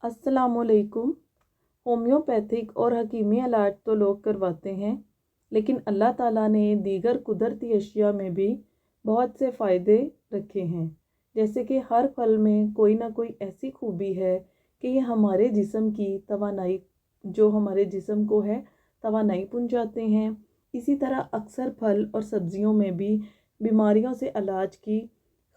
अस्सलाम वालेकुम। होम्योपैथिक और हकीमी इलाज तो लोग करवाते हैं, लेकिन अल्लाह ताला ने दीगर कुदरती अशिया में भी बहुत से फ़ायदे रखे हैं। जैसे कि हर फल में कोई ना कोई ऐसी खूबी है कि ये हमारे जिस्म की तवानाई जो हमारे जिस्म को है तवानाई पहुंचाते हैं। इसी तरह अक्सर फल और सब्जियों में भी बीमारियों से इलाज की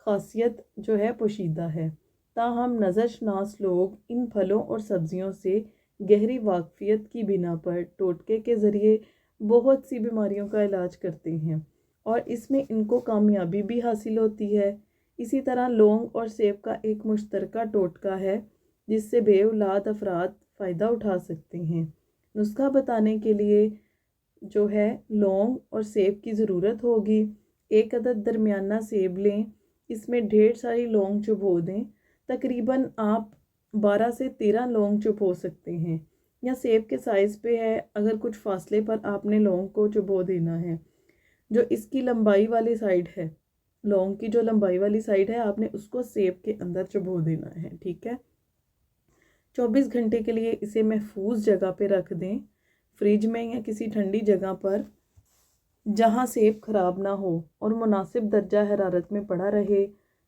खासियत जो है पोशीदा है। ताहम नज़रशनास लोग इन फलों और सब्जियों से गहरी वाकफियत की बिना पर टोटके के ज़रिए बहुत सी बीमारियों का इलाज करते हैं और इसमें इनको कामयाबी भी हासिल होती है। इसी तरह लौंग और सेब का एक मुश्तरका टोटका है जिससे बेऔलाद अफराद फ़ायदा उठा सकते हैं। नुस्खा बताने के लिए जो है लौंग और सेब की ज़रूरत होगी। एक अदद दरमियाना सेब लें, इसमें ढेर सारी लौंग चुभो दें। तकरीबन आप 12 से 13 लौंग चुभो सकते हैं, या सेब के साइज़ पे है, अगर कुछ फासले पर आपने लौंग को चुभो देना है। जो इसकी लंबाई वाली साइड है, लौंग की जो लंबाई वाली साइड है, आपने उसको सेब के अंदर चुभो देना है। ठीक है। 24 घंटे के लिए इसे महफूज जगह पे रख दें, फ्रिज में या किसी ठंडी जगह पर जहाँ सेब खराब ना हो और मुनासिब दर्जा हरारत में पड़ा रहे।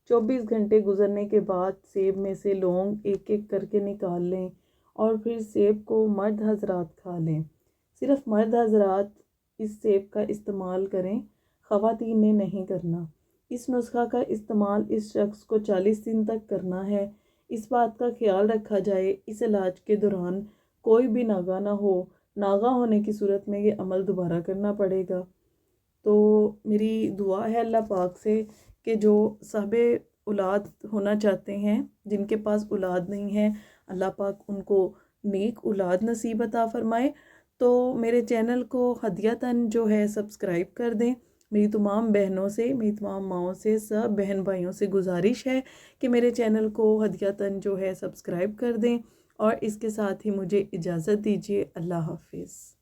24 घंटे गुजरने के बाद सेब में से लौंग एक एक करके निकाल लें और फिर सेब को मर्द हजरात खा लें। सिर्फ मर्द हजरात इस सेब का इस्तेमाल करें, ख़वातीन ने नहीं करना। इस नुस्खा का इस्तेमाल इस शख्स को 40 दिन तक करना है। इस बात का ख्याल रखा जाए इस इलाज के दौरान कोई भी नागा ना हो। नागा होने की सूरत में ये अमल दोबारा करना पड़ेगा। तो मेरी दुआ है अल्लाह पाक से कि जो साहबे औलाद होना चाहते हैं, जिनके पास औलाद नहीं है, अल्लाह पाक उनको नेक औलाद नसीब अता फरमाए। तो मेरे चैनल को हदियतन जो है सब्सक्राइब कर दें। मेरी तमाम बहनों से, मेरी तमाम माँओं से, सब बहन भाइयों से गुजारिश है कि मेरे चैनल को हदियतन जो है सब्सक्राइब कर दें और इसके साथ ही मुझे इजाज़त दीजिए। अल्लाह हाफिज़।